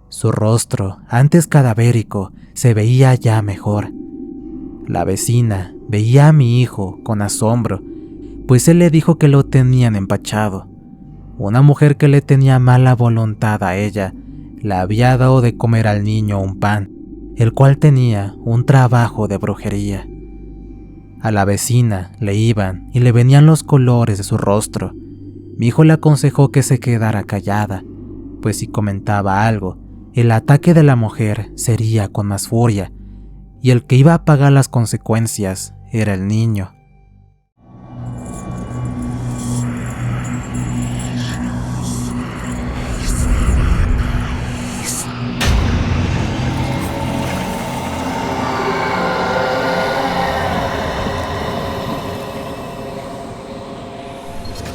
Su rostro, antes cadavérico, se veía ya mejor. La vecina veía a mi hijo con asombro, pues él le dijo que lo tenían empachado. Una mujer que le tenía mala voluntad a ella le había dado de comer al niño un pan, el cual tenía un trabajo de brujería. A la vecina le iban y le venían los colores de su rostro. Mi hijo le aconsejó que se quedara callada, pues si comentaba algo, el ataque de la mujer sería con más furia, y el que iba a pagar las consecuencias era el niño.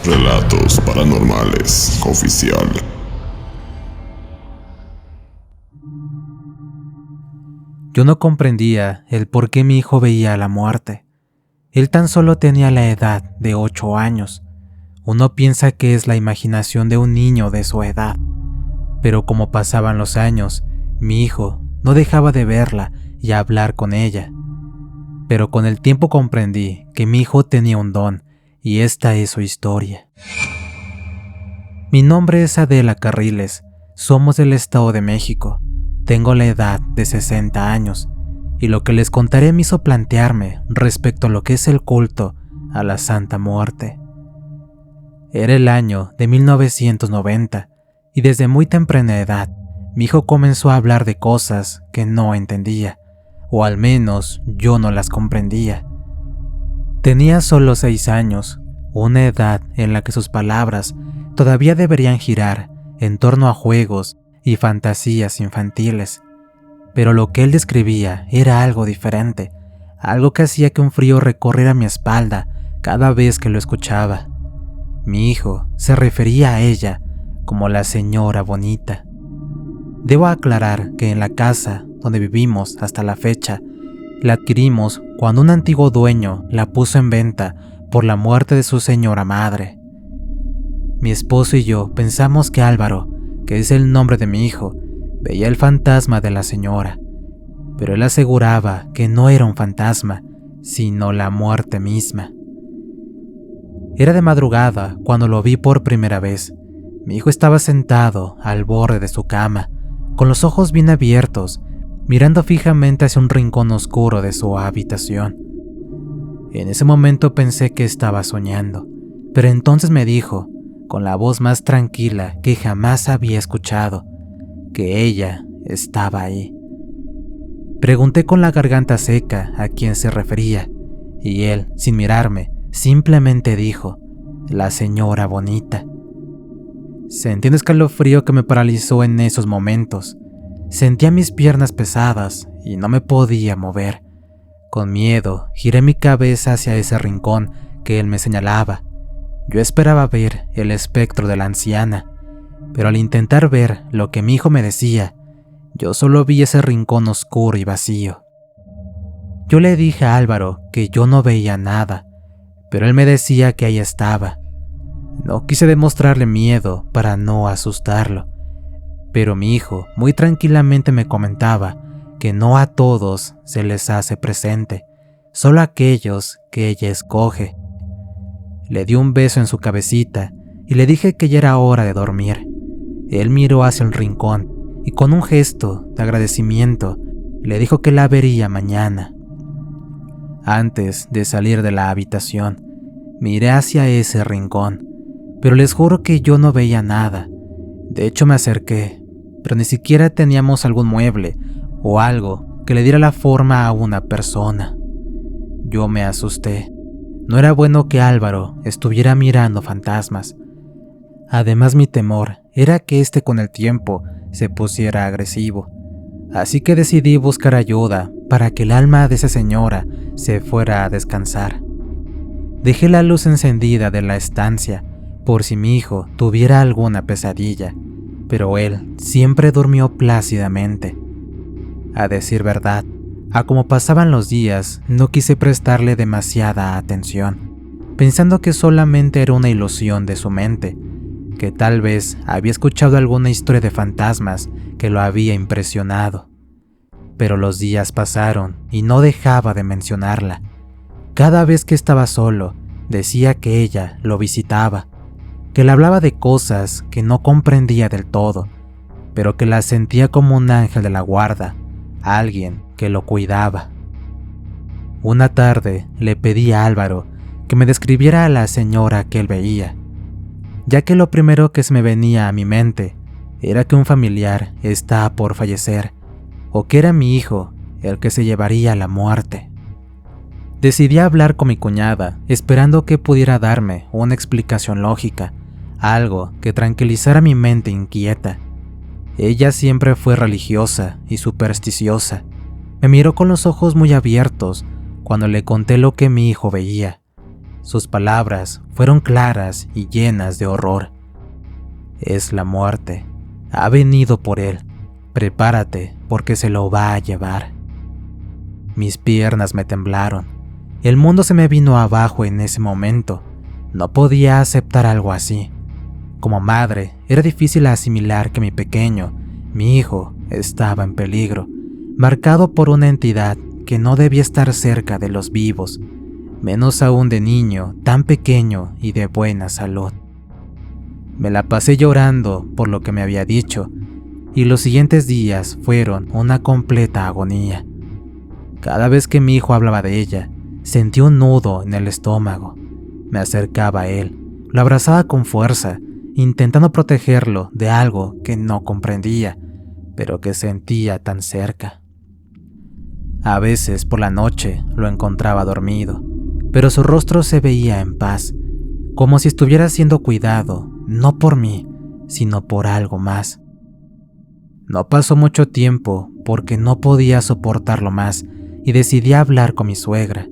Relatos Paranormales Oficial. Yo no comprendía el por qué mi hijo veía la muerte. Él tan solo tenía la edad de 8 años. Uno piensa que es la imaginación de un niño de su edad. Pero como pasaban los años, mi hijo no dejaba de verla y hablar con ella. Pero con el tiempo comprendí que mi hijo tenía un don, y esta es su historia. Mi nombre es Adela Carriles, somos del Estado de México, tengo la edad de 60 años, y lo que les contaré me hizo plantearme respecto a lo que es el culto a la Santa Muerte. Era el año de 1990, y desde muy temprana edad, mi hijo comenzó a hablar de cosas que no entendía, o al menos yo no las comprendía. Tenía solo 6 años, una edad en la que sus palabras todavía deberían girar en torno a juegos y fantasías infantiles, pero lo que él describía era algo diferente, algo que hacía que un frío recorriera mi espalda cada vez que lo escuchaba. Mi hijo se refería a ella como la señora bonita. Debo aclarar que en la casa donde vivimos hasta la fecha, la adquirimos cuando un antiguo dueño la puso en venta por la muerte de su señora madre. Mi esposo y yo pensamos que Álvaro, que es el nombre de mi hijo, veía el fantasma de la señora, pero él aseguraba que no era un fantasma, sino la muerte misma. Era de madrugada cuando lo vi por primera vez. Mi hijo estaba sentado al borde de su cama, con los ojos bien abiertos, mirando fijamente hacia un rincón oscuro de su habitación. En ese momento pensé que estaba soñando, pero entonces me dijo, con la voz más tranquila que jamás había escuchado, que ella estaba ahí. Pregunté con la garganta seca a quién se refería, y él, sin mirarme, simplemente dijo, la señora bonita. Sentí un escalofrío que me paralizó en esos momentos. Sentía mis piernas pesadas y no me podía mover. Con miedo, giré mi cabeza hacia ese rincón que él me señalaba. Yo esperaba ver el espectro de la anciana, pero al intentar ver lo que mi hijo me decía, yo solo vi ese rincón oscuro y vacío. Yo le dije a Álvaro que yo no veía nada, pero él me decía que ahí estaba. No quise demostrarle miedo para no asustarlo, pero mi hijo muy tranquilamente me comentaba que no a todos se les hace presente, solo a aquellos que ella escoge. Le di un beso en su cabecita y le dije que ya era hora de dormir. Él miró hacia el rincón y con un gesto de agradecimiento le dijo que la vería mañana. Antes de salir de la habitación, miré hacia ese rincón, pero les juro que yo no veía nada. De hecho me acerqué, pero ni siquiera teníamos algún mueble o algo que le diera la forma a una persona. Yo me asusté. No era bueno que Álvaro estuviera mirando fantasmas. Además, mi temor era que éste con el tiempo se pusiera agresivo. Así que decidí buscar ayuda para que el alma de esa señora se fuera a descansar. Dejé la luz encendida de la estancia por si mi hijo tuviera alguna pesadilla, pero él siempre durmió plácidamente. A decir verdad, a como pasaban los días, no quise prestarle demasiada atención, pensando que solamente era una ilusión de su mente, que tal vez había escuchado alguna historia de fantasmas que lo había impresionado. Pero los días pasaron y no dejaba de mencionarla. Cada vez que estaba solo, decía que ella lo visitaba, que le hablaba de cosas que no comprendía del todo, pero que la sentía como un ángel de la guarda, alguien que lo cuidaba. Una tarde le pedí a Álvaro que me describiera a la señora que él veía, ya que lo primero que se me venía a mi mente era que un familiar estaba por fallecer, o que era mi hijo el que se llevaría a la muerte. Decidí hablar con mi cuñada, esperando que pudiera darme una explicación lógica, algo que tranquilizara mi mente inquieta. Ella siempre fue religiosa y supersticiosa. Me miró con los ojos muy abiertos cuando le conté lo que mi hijo veía. Sus palabras fueron claras y llenas de horror. Es la muerte. Ha venido por él. Prepárate porque se lo va a llevar. Mis piernas me temblaron. El mundo se me vino abajo en ese momento. No podía aceptar algo así. Como madre, era difícil asimilar que mi pequeño, mi hijo, estaba en peligro, marcado por una entidad que no debía estar cerca de los vivos, menos aún de niño tan pequeño y de buena salud. Me la pasé llorando por lo que me había dicho, y los siguientes días fueron una completa agonía. Cada vez que mi hijo hablaba de ella, sentí un nudo en el estómago. Me acercaba a él, lo abrazaba con fuerza, intentando protegerlo de algo que no comprendía, pero que sentía tan cerca. A veces por la noche lo encontraba dormido, pero su rostro se veía en paz, como si estuviera siendo cuidado, no por mí, sino por algo más. No pasó mucho tiempo porque no podía soportarlo más y decidí hablar con mi suegra,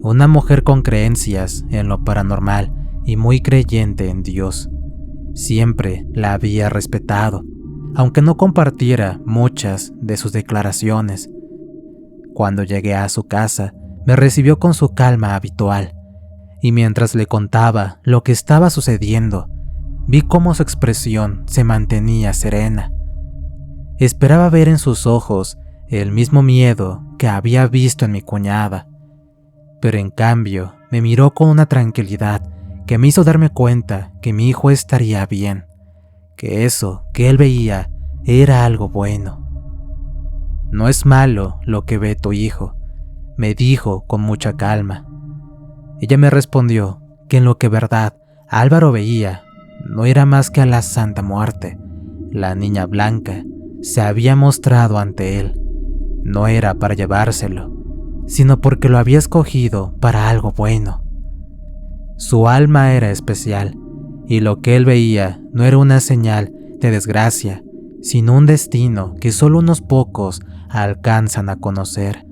una mujer con creencias en lo paranormal y muy creyente en Dios. Siempre la había respetado, aunque no compartiera muchas de sus declaraciones. Cuando llegué a su casa, me recibió con su calma habitual, y mientras le contaba lo que estaba sucediendo, vi cómo su expresión se mantenía serena. Esperaba ver en sus ojos el mismo miedo que había visto en mi cuñada, pero en cambio me miró con una tranquilidad que me hizo darme cuenta que mi hijo estaría bien, que eso que él veía era algo bueno. No es malo lo que ve tu hijo, me dijo con mucha calma. Ella me respondió que en lo que verdad Álvaro veía no era más que a la Santa Muerte. La niña blanca se había mostrado ante él. No era para llevárselo, sino porque lo había escogido para algo bueno. Su alma era especial, y lo que él veía no era una señal de desgracia, sino un destino que solo unos pocos alcanzan a conocer.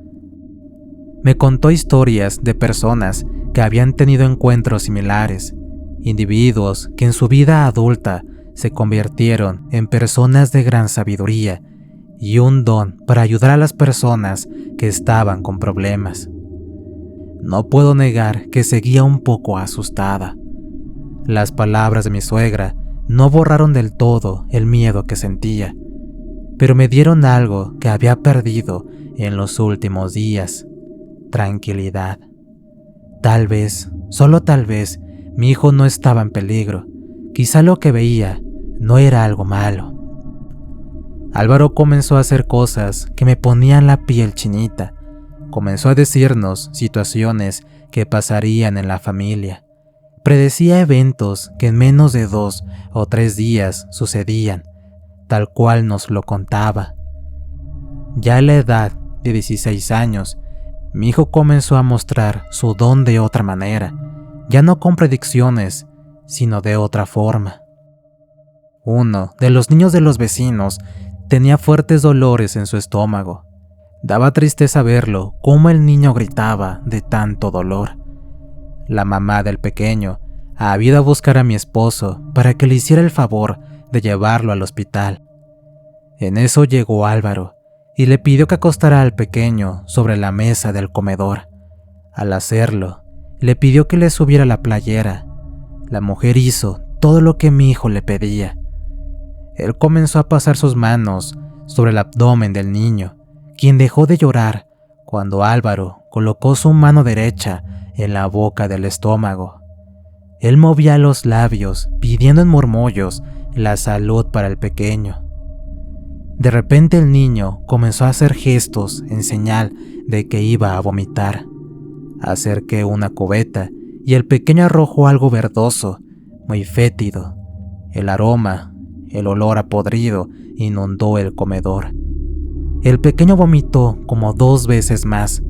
Me contó historias de personas que habían tenido encuentros similares, individuos que en su vida adulta se convirtieron en personas de gran sabiduría y un don para ayudar a las personas que estaban con problemas. No puedo negar que seguía un poco asustada. Las palabras de mi suegra no borraron del todo el miedo que sentía, pero me dieron algo que había perdido en los últimos días: tranquilidad. Tal vez, solo tal vez, mi hijo no estaba en peligro. Quizá lo que veía no era algo malo. Álvaro comenzó a hacer cosas que me ponían la piel chinita. Comenzó a decirnos situaciones que pasarían en la familia. Predecía eventos que en menos de 2 o 3 días sucedían, tal cual nos lo contaba. Ya a la edad de 16 años, mi hijo comenzó a mostrar su don de otra manera, ya no con predicciones, sino de otra forma. Uno de los niños de los vecinos tenía fuertes dolores en su estómago. Daba tristeza verlo, cómo el niño gritaba de tanto dolor. La mamá del pequeño había ido a buscar a mi esposo para que le hiciera el favor de llevarlo al hospital. En eso llegó Álvaro y le pidió que acostara al pequeño sobre la mesa del comedor. Al hacerlo, le pidió que le subiera la playera. La mujer hizo todo lo que mi hijo le pedía. Él comenzó a pasar sus manos sobre el abdomen del niño, quien dejó de llorar cuando Álvaro colocó su mano derecha en la boca del estómago. Él movía los labios, pidiendo en murmullos la salud para el pequeño. De repente el niño comenzó a hacer gestos en señal de que iba a vomitar. Acerqué una cubeta y el pequeño arrojó algo verdoso, muy fétido. El aroma, el olor a podrido inundó el comedor. El pequeño vomitó como 2 veces más,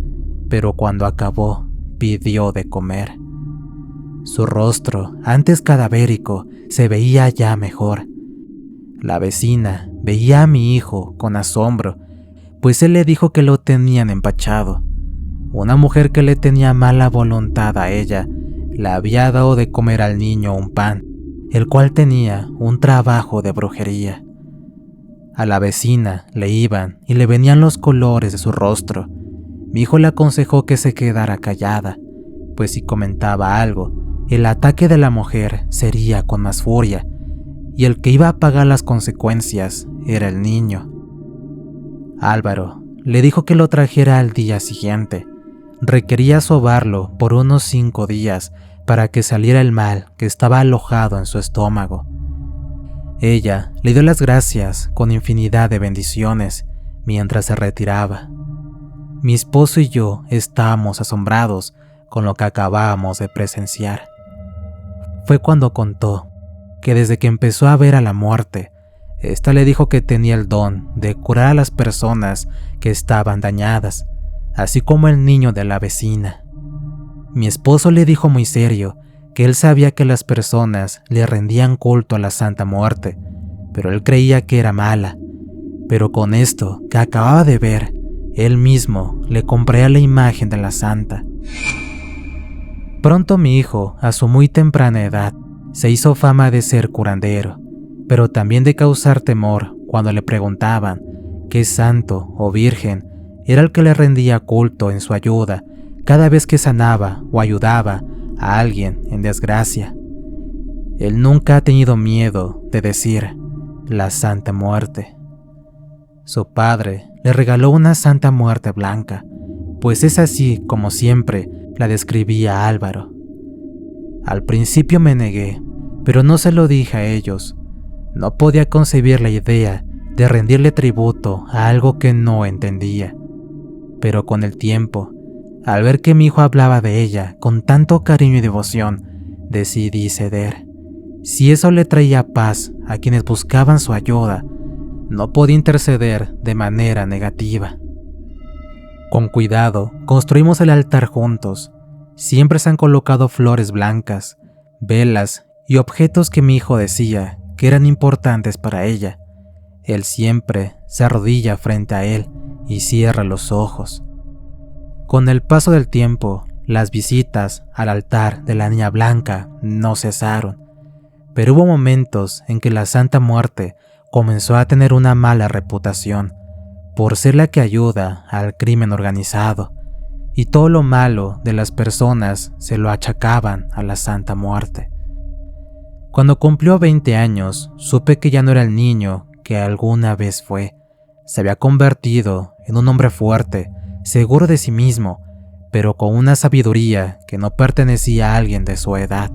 pero cuando acabó, pidió de comer. Su rostro, antes cadavérico, se veía ya mejor. La vecina veía a mi hijo con asombro, pues él le dijo que lo tenían empachado. Una mujer que le tenía mala voluntad a ella, le había dado de comer al niño un pan, el cual tenía un trabajo de brujería. A la vecina le iban y le venían los colores de su rostro. Mi hijo le aconsejó que se quedara callada, pues si comentaba algo, el ataque de la mujer sería con más furia, y el que iba a pagar las consecuencias era el niño. Álvaro le dijo que lo trajera al día siguiente. Requería sobarlo por unos 5 días para que saliera el mal que estaba alojado en su estómago. Ella le dio las gracias con infinidad de bendiciones mientras se retiraba. Mi esposo y yo estábamos asombrados con lo que acabábamos de presenciar. Fue cuando contó que desde que empezó a ver a la muerte, ésta le dijo que tenía el don de curar a las personas que estaban dañadas, así como el niño de la vecina. Mi esposo le dijo muy serio que él sabía que las personas le rendían culto a la Santa Muerte, pero él creía que era mala. Pero con esto que acababa de ver, él mismo le compraría la imagen de la Santa. Pronto mi hijo, a su muy temprana edad, se hizo fama de ser curandero, pero también de causar temor cuando le preguntaban qué santo o virgen era el que le rendía culto en su ayuda cada vez que sanaba o ayudaba a alguien en desgracia. Él nunca ha tenido miedo de decir la Santa Muerte. Su padre le regaló una Santa Muerte blanca, pues es así como siempre la describía Álvaro. Al principio me negué, pero no se lo dije a ellos. No podía concebir la idea de rendirle tributo a algo que no entendía. Pero con el tiempo, al ver que mi hijo hablaba de ella con tanto cariño y devoción, decidí ceder. Si eso le traía paz a quienes buscaban su ayuda, no podía interceder de manera negativa. Con cuidado, construimos el altar juntos. Siempre se han colocado flores blancas, velas y objetos que mi hijo decía que eran importantes para ella. Él siempre se arrodilla frente a él y cierra los ojos. Con el paso del tiempo, las visitas al altar de la Niña Blanca no cesaron, pero hubo momentos en que la Santa Muerte comenzó a tener una mala reputación por ser la que ayuda al crimen organizado, y todo lo malo de las personas se lo achacaban a la Santa Muerte. Cuando cumplió 20 años, supe que ya no era el niño que alguna vez fue. Se había convertido en un hombre fuerte, seguro de sí mismo, pero con una sabiduría que no pertenecía a alguien de su edad.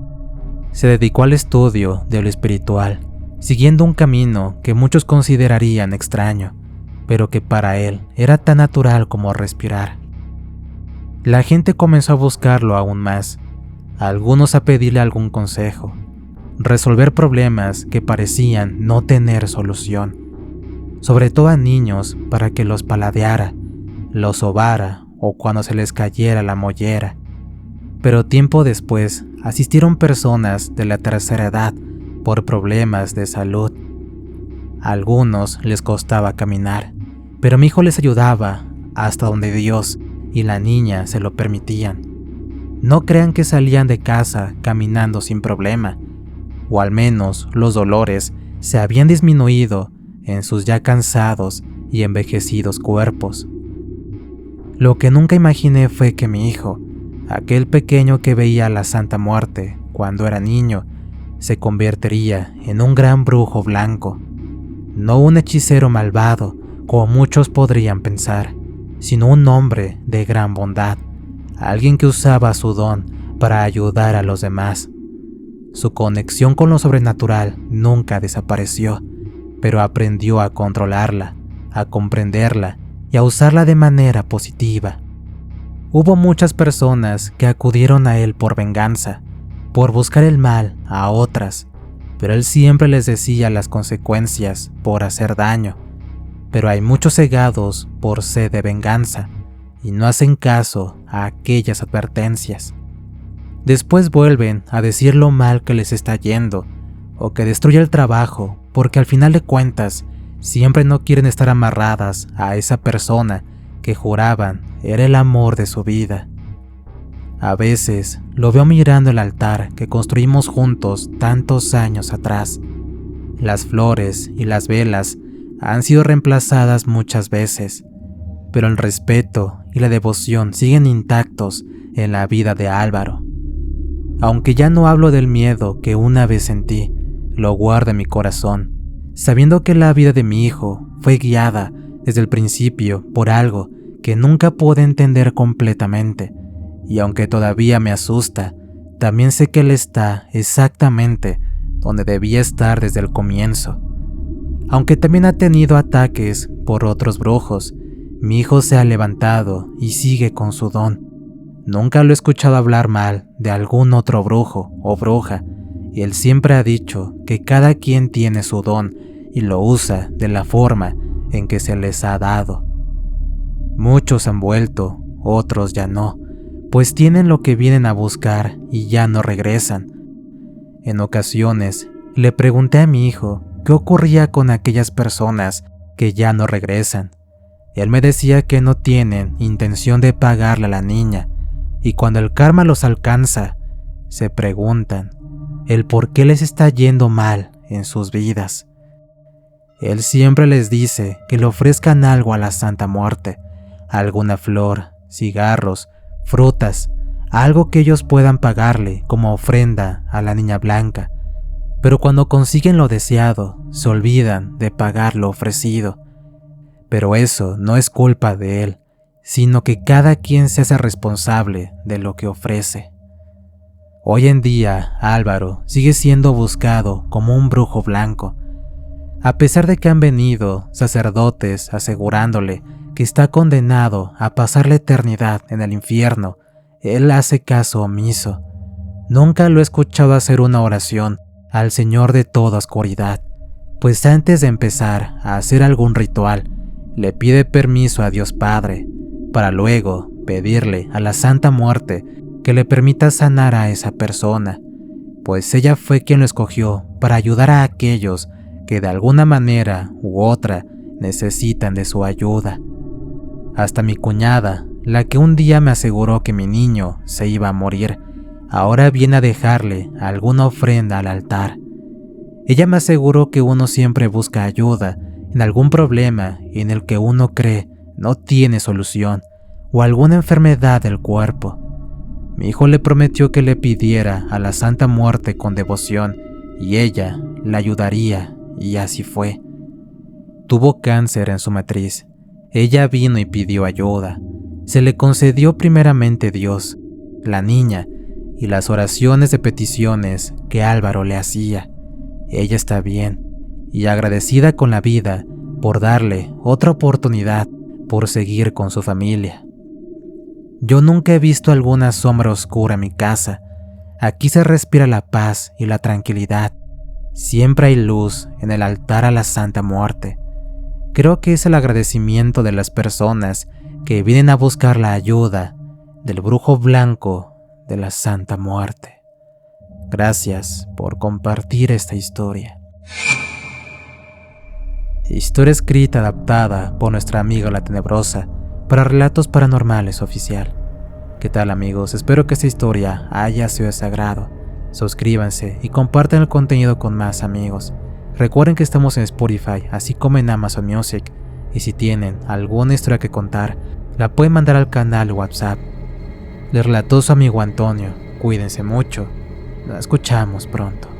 Se dedicó al estudio de lo espiritual, siguiendo un camino que muchos considerarían extraño, pero que para él era tan natural como respirar. La gente comenzó a buscarlo aún más, algunos a pedirle algún consejo, resolver problemas que parecían no tener solución, sobre todo a niños para que los paladeara, los sobara o cuando se les cayera la mollera. Pero tiempo después asistieron personas de la tercera edad por problemas de salud. A algunos les costaba caminar, pero mi hijo les ayudaba hasta donde Dios y la niña se lo permitían. No crean que salían de casa caminando sin problema, o al menos los dolores se habían disminuido en sus ya cansados y envejecidos cuerpos. Lo que nunca imaginé fue que mi hijo, aquel pequeño que veía a la Santa Muerte cuando era niño, se convertiría en un gran brujo blanco. No un hechicero malvado, como muchos podrían pensar, sino un hombre de gran bondad, alguien que usaba su don para ayudar a los demás. Su conexión con lo sobrenatural nunca desapareció, pero aprendió a controlarla, a comprenderla y a usarla de manera positiva. Hubo muchas personas que acudieron a él por venganza, por buscar el mal a otras, pero él siempre les decía las consecuencias por hacer daño. Pero hay muchos cegados por sed de venganza y no hacen caso a aquellas advertencias. Después vuelven a decir lo mal que les está yendo o que destruye el trabajo porque al final de cuentas siempre no quieren estar amarradas a esa persona que juraban era el amor de su vida. A veces lo veo mirando el altar que construimos juntos tantos años atrás. Las flores y las velas han sido reemplazadas muchas veces, pero el respeto y la devoción siguen intactos en la vida de Álvaro. Aunque ya no hablo del miedo que una vez sentí, lo guardo en mi corazón, sabiendo que la vida de mi hijo fue guiada desde el principio por algo que nunca pude entender completamente, y aunque todavía me asusta, también sé que él está exactamente donde debía estar desde el comienzo. Aunque también ha tenido ataques por otros brujos, mi hijo se ha levantado y sigue con su don. Nunca lo he escuchado hablar mal de algún otro brujo o bruja, y él siempre ha dicho que cada quien tiene su don y lo usa de la forma en que se les ha dado. Muchos han vuelto, otros ya no, pues tienen lo que vienen a buscar y ya no regresan. En ocasiones le pregunté a mi hijo qué ocurría con aquellas personas que ya no regresan. Él me decía que no tienen intención de pagarle a la niña, y cuando el karma los alcanza, se preguntan el por qué les está yendo mal en sus vidas. Él siempre les dice que le ofrezcan algo a la Santa Muerte, alguna flor, cigarros, frutas, algo que ellos puedan pagarle como ofrenda a la niña blanca, pero cuando consiguen lo deseado, se olvidan de pagar lo ofrecido. Pero eso no es culpa de él, sino que cada quien se hace responsable de lo que ofrece. Hoy en día, Álvaro sigue siendo buscado como un brujo blanco, a pesar de que han venido sacerdotes asegurándole que está condenado a pasar la eternidad en el infierno. Él hace caso omiso. Nunca lo he escuchado hacer una oración al Señor de toda oscuridad, pues antes de empezar a hacer algún ritual, le pide permiso a Dios Padre, para luego pedirle a la Santa Muerte que le permita sanar a esa persona, pues ella fue quien lo escogió para ayudar a aquellos que de alguna manera u otra necesitan de su ayuda. Hasta mi cuñada, la que un día me aseguró que mi niño se iba a morir, ahora viene a dejarle alguna ofrenda al altar. Ella me aseguró que uno siempre busca ayuda en algún problema en el que uno cree no tiene solución o alguna enfermedad del cuerpo. Mi hijo le prometió que le pidiera a la Santa Muerte con devoción y ella le ayudaría, y así fue. Tuvo cáncer en su matriz. Ella vino y pidió ayuda. Se le concedió primeramente Dios, la niña y las oraciones de peticiones que Álvaro le hacía. Ella está bien y agradecida con la vida por darle otra oportunidad por seguir con su familia. Yo nunca he visto alguna sombra oscura en mi casa. Aquí se respira la paz y la tranquilidad. Siempre hay luz en el altar a la Santa Muerte. Creo que es el agradecimiento de las personas que vienen a buscar la ayuda del brujo blanco de la Santa Muerte. Gracias por compartir esta historia. Historia escrita adaptada por nuestra amiga La Tenebrosa para Relatos Paranormales Oficial. ¿Qué tal, amigos? Espero que esta historia haya sido de su agrado. Suscríbanse y compartan el contenido con más amigos. Recuerden que estamos en Spotify, así como en Amazon Music, y si tienen alguna historia que contar, la pueden mandar al canal WhatsApp. Les relató su amigo Antonio. Cuídense mucho. Nos escuchamos pronto.